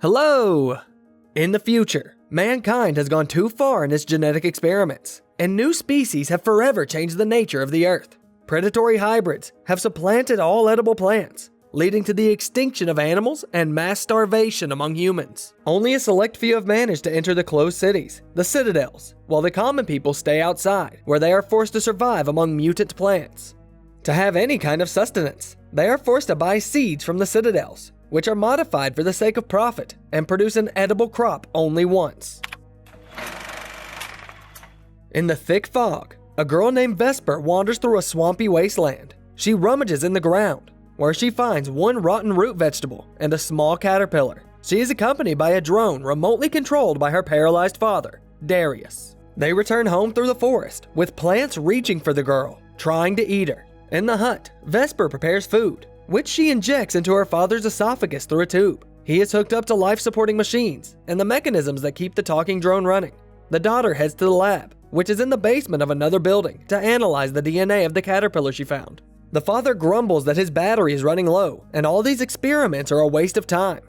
Hello! In the future, mankind has gone too far in its genetic experiments, and new species have forever changed the nature of the Earth. Predatory hybrids have supplanted all edible plants, leading to the extinction of animals and mass starvation among humans. Only a select few have managed to enter the closed cities, the citadels, while the common people stay outside, where they are forced to survive among mutant plants. To have any kind of sustenance, they are forced to buy seeds from the citadels, which are modified for the sake of profit and produce an edible crop only once. In the thick fog, a girl named Vesper wanders through a swampy wasteland. She rummages in the ground, where she finds one rotten root vegetable and a small caterpillar. She is accompanied by a drone remotely controlled by her paralyzed father, Darius. They return home through the forest, with plants reaching for the girl, trying to eat her. In the hut, Vesper prepares food, which she injects into her father's esophagus through a tube. He is hooked up to life-supporting machines and the mechanisms that keep the talking drone running. The daughter heads to the lab, which is in the basement of another building, to analyze the DNA of the caterpillar she found. The father grumbles that his battery is running low, and all these experiments are a waste of time.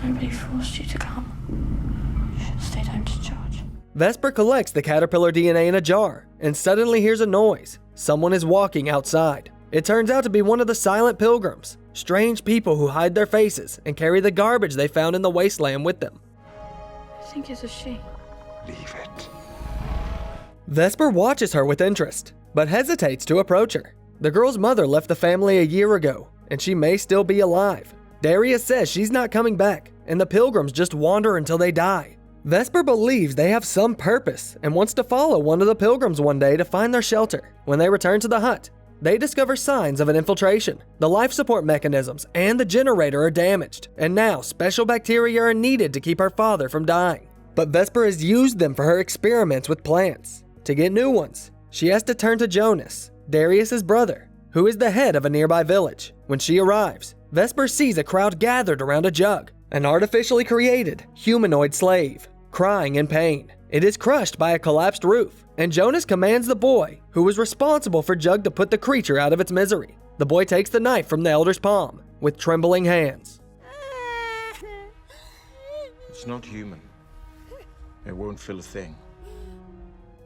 Nobody forced you to come. You should have stayed home to charge. Vesper collects the caterpillar DNA in a jar, and suddenly hears a noise. Someone is walking outside. It turns out to be one of the silent pilgrims, strange people who hide their faces and carry the garbage they found in the wasteland with them. I think it's a she. Leave it. Vesper watches her with interest, but hesitates to approach her. The girl's mother left the family a year ago, and she may still be alive. Darius says she's not coming back, and the pilgrims just wander until they die. Vesper believes they have some purpose and wants to follow one of the pilgrims one day to find their shelter. When they return to the hut, they discover signs of an infiltration. The life support mechanisms and the generator are damaged, and now special bacteria are needed to keep her father from dying. But Vesper has used them for her experiments with plants. To get new ones, she has to turn to Jonas, Darius's brother, who is the head of a nearby village. When she arrives, Vesper sees a crowd gathered around a jug, an artificially created humanoid slave, crying in pain. It is crushed by a collapsed roof, and Jonas commands the boy, who was responsible for Jug, to put the creature out of its misery. The boy takes the knife from the elder's palm, with trembling hands. It's not human. It won't feel a thing.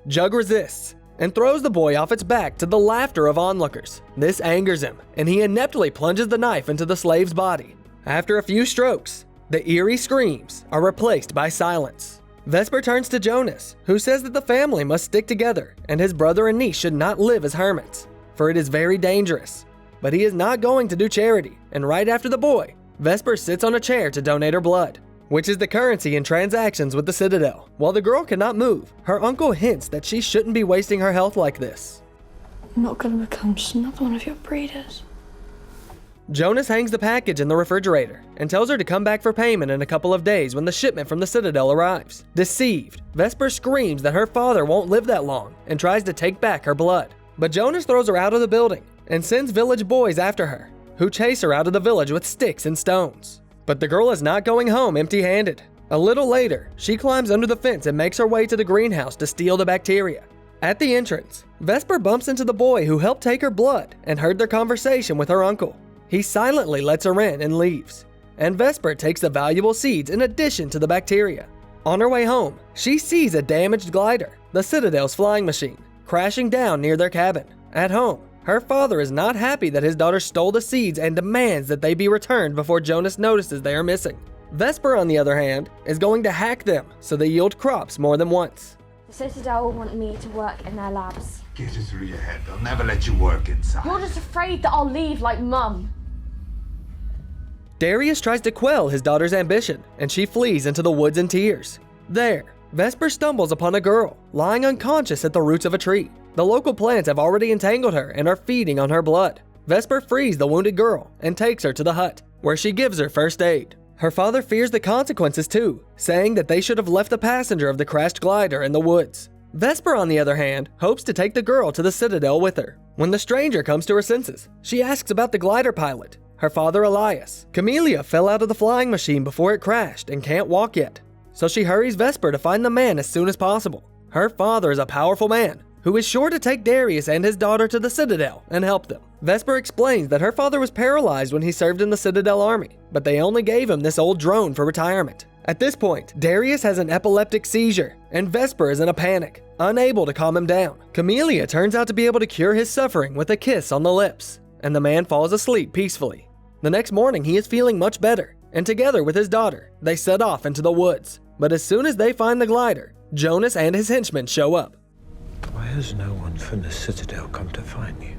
Jug resists, and throws the boy off its back to the laughter of onlookers. This angers him, and he ineptly plunges the knife into the slave's body. After a few strokes, the eerie screams are replaced by silence. Vesper turns to Jonas, who says that the family must stick together, and his brother and niece should not live as hermits, for it is very dangerous. But he is not going to do charity, and right after the boy, Vesper sits on a chair to donate her blood, which is the currency in transactions with the Citadel. While the girl cannot move, her uncle hints that she shouldn't be wasting her health like this. I'm not gonna become just another one of your breeders. Jonas hangs the package in the refrigerator and tells her to come back for payment in a couple of days when the shipment from the Citadel arrives. Deceived, Vesper screams that her father won't live that long and tries to take back her blood. But Jonas throws her out of the building and sends village boys after her, who chase her out of the village with sticks and stones. But the girl is not going home empty-handed. A little later, she climbs under the fence and makes her way to the greenhouse to steal the bacteria. At the entrance, Vesper bumps into the boy who helped take her blood and heard their conversation with her uncle. He silently lets her in and leaves, and Vesper takes the valuable seeds in addition to the bacteria. On her way home, she sees a damaged glider, the Citadel's flying machine, crashing down near their cabin. At home, her father is not happy that his daughter stole the seeds and demands that they be returned before Jonas notices they are missing. Vesper, on the other hand, is going to hack them so they yield crops more than once. The Citadel want me to work in their labs. Get it through your head. They'll never let you work inside. You're just afraid that I'll leave like Mum. Darius tries to quell his daughter's ambition, and she flees into the woods in tears. There, Vesper stumbles upon a girl, lying unconscious at the roots of a tree. The local plants have already entangled her and are feeding on her blood. Vesper frees the wounded girl and takes her to the hut, where she gives her first aid. Her father fears the consequences too, saying that they should have left the passenger of the crashed glider in the woods. Vesper, on the other hand, hopes to take the girl to the Citadel with her. When the stranger comes to her senses, she asks about the glider pilot, her father Elias. Camellia fell out of the flying machine before it crashed and can't walk yet, so she hurries Vesper to find the man as soon as possible. Her father is a powerful man who is sure to take Darius and his daughter to the Citadel and help them. Vesper explains that her father was paralyzed when he served in the Citadel army, but they only gave him this old drone for retirement. At this point, Darius has an epileptic seizure, and Vesper is in a panic, unable to calm him down. Camellia turns out to be able to cure his suffering with a kiss on the lips, and the man falls asleep peacefully. The next morning, he is feeling much better, and together with his daughter, they set off into the woods. But as soon as they find the glider, Jonas and his henchmen show up. Why has no one from the Citadel come to find you?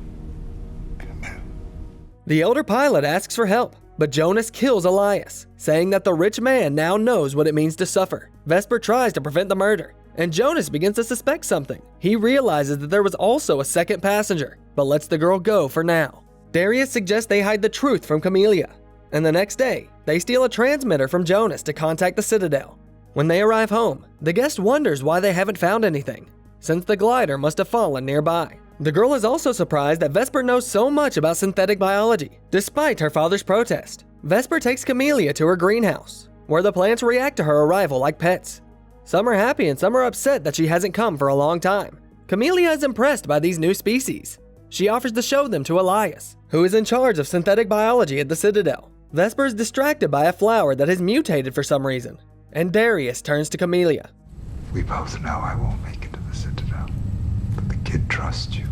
The elder pilot asks for help, but Jonas kills Elias, saying that the rich man now knows what it means to suffer. Vesper tries to prevent the murder, and Jonas begins to suspect something. He realizes that there was also a second passenger, but lets the girl go for now. Darius suggests they hide the truth from Camellia, and the next day, they steal a transmitter from Jonas to contact the Citadel. When they arrive home, the guest wonders why they haven't found anything, since the glider must have fallen nearby. The girl is also surprised that Vesper knows so much about synthetic biology, despite her father's protest. Vesper takes Camellia to her greenhouse, where the plants react to her arrival like pets. Some are happy and some are upset that she hasn't come for a long time. Camellia is impressed by these new species. She offers to show them to Elias, who is in charge of synthetic biology at the Citadel. Vesper is distracted by a flower that has mutated for some reason, and Darius turns to Camellia. We both know I won't make it to the Citadel, but the kid trusts you.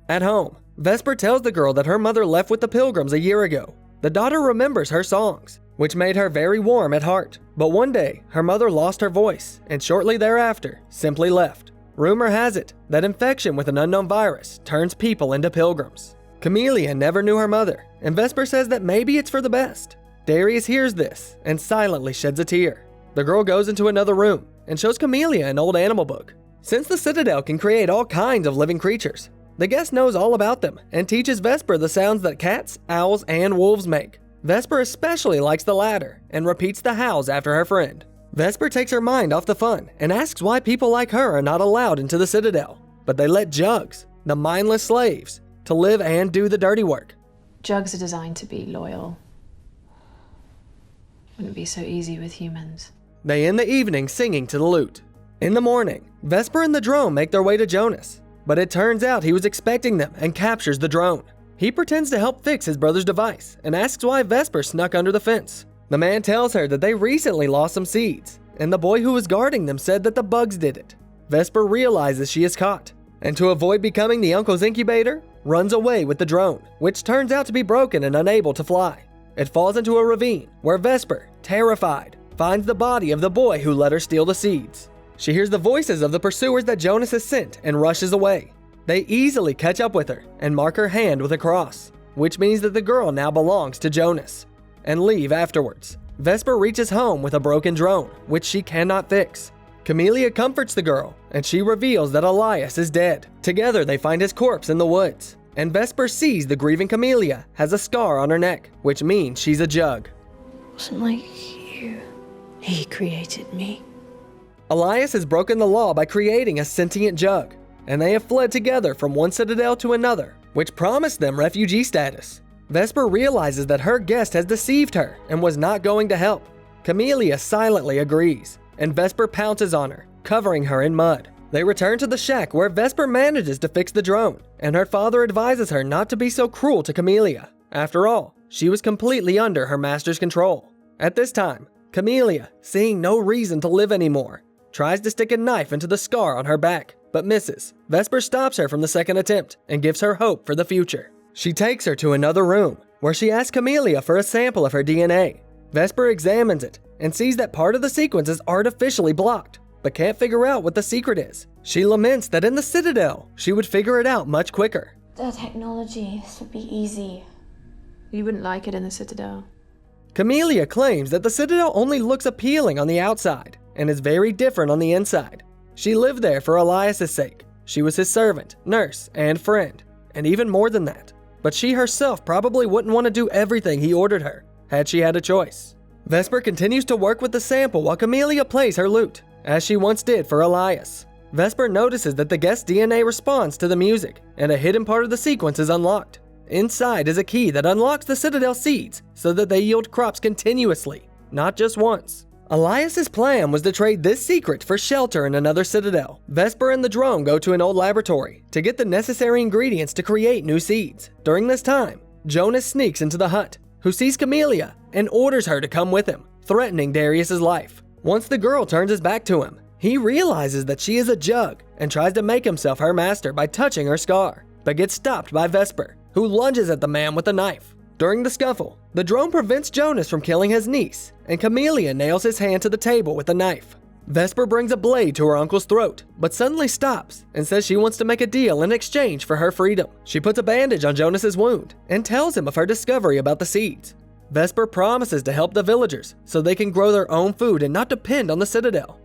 At home, Vesper tells the girl that her mother left with the Pilgrims a year ago. The daughter remembers her songs, which made her very warm at heart. But one day, her mother lost her voice, and shortly thereafter, simply left. Rumor has it that infection with an unknown virus turns people into pilgrims. Camellia never knew her mother, and Vesper says that maybe it's for the best. Darius hears this and silently sheds a tear. The girl goes into another room and shows Camellia an old animal book. Since the Citadel can create all kinds of living creatures, the guest knows all about them and teaches Vesper the sounds that cats, owls, and wolves make. Vesper especially likes the latter and repeats the howls after her friend. Vesper takes her mind off the fun and asks why people like her are not allowed into the Citadel, but they let Jugs, the mindless slaves, to live and do the dirty work. Jugs are designed to be loyal. Wouldn't be so easy with humans. They end the evening singing to the lute. In the morning, Vesper and the drone make their way to Jonas, but it turns out he was expecting them and captures the drone. He pretends to help fix his brother's device and asks why Vesper snuck under the fence. The man tells her that they recently lost some seeds, and the boy who was guarding them said that the bugs did it. Vesper realizes she is caught, and to avoid becoming the uncle's incubator, runs away with the drone, which turns out to be broken and unable to fly. It falls into a ravine, where Vesper, terrified, finds the body of the boy who let her steal the seeds. She hears the voices of the pursuers that Jonas has sent and rushes away. They easily catch up with her and mark her hand with a cross, which means that the girl now belongs to Jonas, and leave afterwards. Vesper reaches home with a broken drone, which she cannot fix. Camellia comforts the girl, and she reveals that Elias is dead. Together they find his corpse in the woods, and Vesper sees the grieving Camellia has a scar on her neck, which means she's a Jug. Wasn't like you. He created me. Elias has broken the law by creating a sentient Jug, and they have fled together from one citadel to another, which promised them refugee status. Vesper realizes that her guest has deceived her and was not going to help. Camellia silently agrees, and Vesper pounces on her, covering her in mud. They return to the shack where Vesper manages to fix the drone, and her father advises her not to be so cruel to Camellia. After all, she was completely under her master's control. At this time, Camellia, seeing no reason to live anymore, tries to stick a knife into the scar on her back, but misses. Vesper stops her from the second attempt and gives her hope for the future. She takes her to another room, where she asks Camellia for a sample of her DNA. Vesper examines it and sees that part of the sequence is artificially blocked, but can't figure out what the secret is. She laments that in the Citadel, she would figure it out much quicker. The technology, this would be easy. You wouldn't like it in the Citadel. Camellia claims that the Citadel only looks appealing on the outside and is very different on the inside. She lived there for Elias's sake. She was his servant, nurse, and friend, and even more than that. But she herself probably wouldn't want to do everything he ordered her, had she had a choice. Vesper continues to work with the sample while Camellia plays her lute, as she once did for Elias. Vesper notices that the guest's DNA responds to the music, and a hidden part of the sequence is unlocked. Inside is a key that unlocks the Citadel seeds so that they yield crops continuously, not just once. Elias's plan was to trade this secret for shelter in another citadel. Vesper and the drone go to an old laboratory to get the necessary ingredients to create new seeds. During this time, Jonas sneaks into the hut, who sees Camellia and orders her to come with him, threatening Darius's life. Once the girl turns his back to him, he realizes that she is a jug and tries to make himself her master by touching her scar, but gets stopped by Vesper, who lunges at the man with a knife. During the scuffle, the drone prevents Jonas from killing his niece, and Camellia nails his hand to the table with a knife. Vesper brings a blade to her uncle's throat, but suddenly stops and says she wants to make a deal in exchange for her freedom. She puts a bandage on Jonas's wound and tells him of her discovery about the seeds. Vesper promises to help the villagers so they can grow their own food and not depend on the citadel.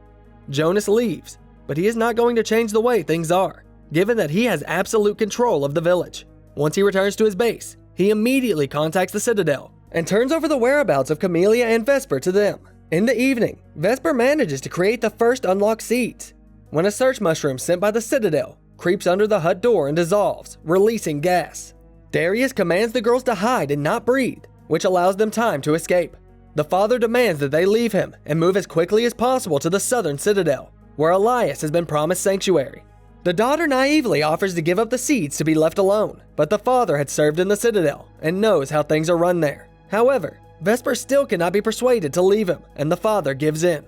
Jonas leaves, but he is not going to change the way things are, given that he has absolute control of the village. Once he returns to his base, he immediately contacts the citadel and turns over the whereabouts of Camellia and Vesper to them. In the evening, Vesper manages to create the first unlocked seeds, when a search mushroom sent by the citadel creeps under the hut door and dissolves, releasing gas. Darius commands the girls to hide and not breathe, which allows them time to escape. The father demands that they leave him and move as quickly as possible to the southern citadel, where Elias has been promised sanctuary. The daughter naively offers to give up the seeds to be left alone, but the father had served in the citadel and knows how things are run there. However, Vesper still cannot be persuaded to leave him, and the father gives in.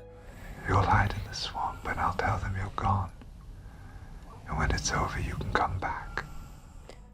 You'll hide in the swamp, and I'll tell them you're gone. And when it's over, you can come back.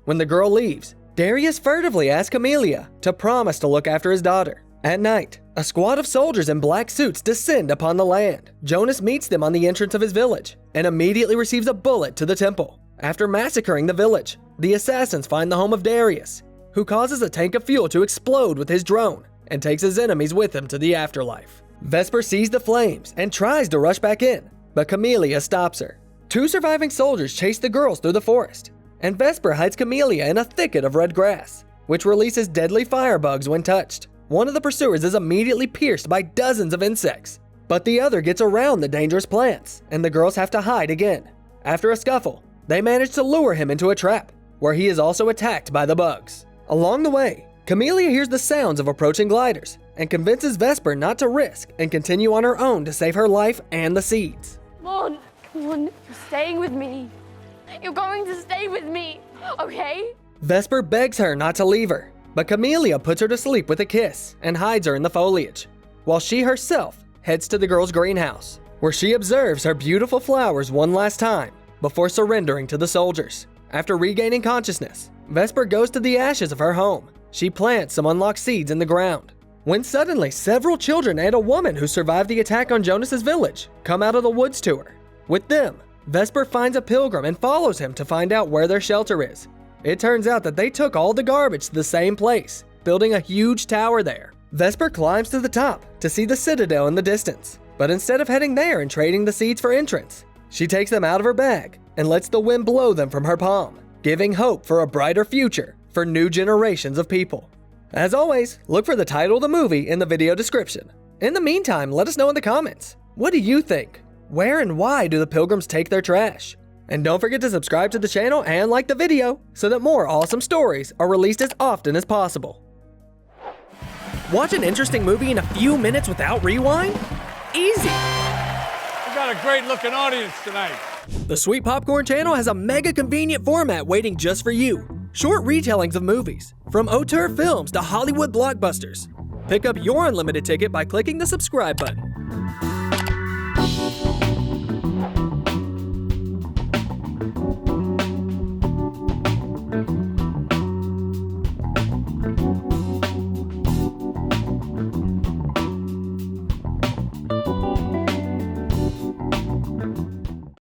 When the girl leaves, Darius furtively asks Camellia to promise to look after his daughter. At night, a squad of soldiers in black suits descend upon the land. Jonas meets them on the entrance of his village and immediately receives a bullet to the temple. After massacring the village, the assassins find the home of Darius, who causes a tank of fuel to explode with his drone and takes his enemies with him to the afterlife. Vesper sees the flames and tries to rush back in, but Camellia stops her. Two surviving soldiers chase the girls through the forest, and Vesper hides Camellia in a thicket of red grass, which releases deadly firebugs when touched. One of the pursuers is immediately pierced by dozens of insects, but the other gets around the dangerous plants, and the girls have to hide again. After a scuffle, they manage to lure him into a trap, where he is also attacked by the bugs. Along the way, Camellia hears the sounds of approaching gliders and convinces Vesper not to risk and continue on her own to save her life and the seeds. Come on, you're staying with me. You're going to stay with me, okay? Vesper begs her not to leave her, but Camellia puts her to sleep with a kiss and hides her in the foliage, while she herself heads to the girl's greenhouse, where she observes her beautiful flowers one last time before surrendering to the soldiers. After regaining consciousness, Vesper goes to the ashes of her home. She plants some unlocked seeds in the ground, when suddenly several children and a woman who survived the attack on Jonas's village come out of the woods to her. With them, Vesper finds a pilgrim and follows him to find out where their shelter is. It turns out that they took all the garbage to the same place, building a huge tower there. Vesper climbs to the top to see the citadel in the distance, but instead of heading there and trading the seeds for entrance, she takes them out of her bag and lets the wind blow them from her palm, giving hope for a brighter future for new generations of people. As always, look for the title of the movie in the video description. In the meantime, let us know in the comments. What do you think? Where and why do the pilgrims take their trash? And don't forget to subscribe to the channel and like the video so that more awesome stories are released as often as possible. Watch an interesting movie in a few minutes without rewind? Easy! We got a great looking audience tonight. The Sweet Popcorn channel has a mega convenient format waiting just for you. Short retellings of movies, from auteur films to Hollywood blockbusters. Pick up your unlimited ticket by clicking the subscribe button.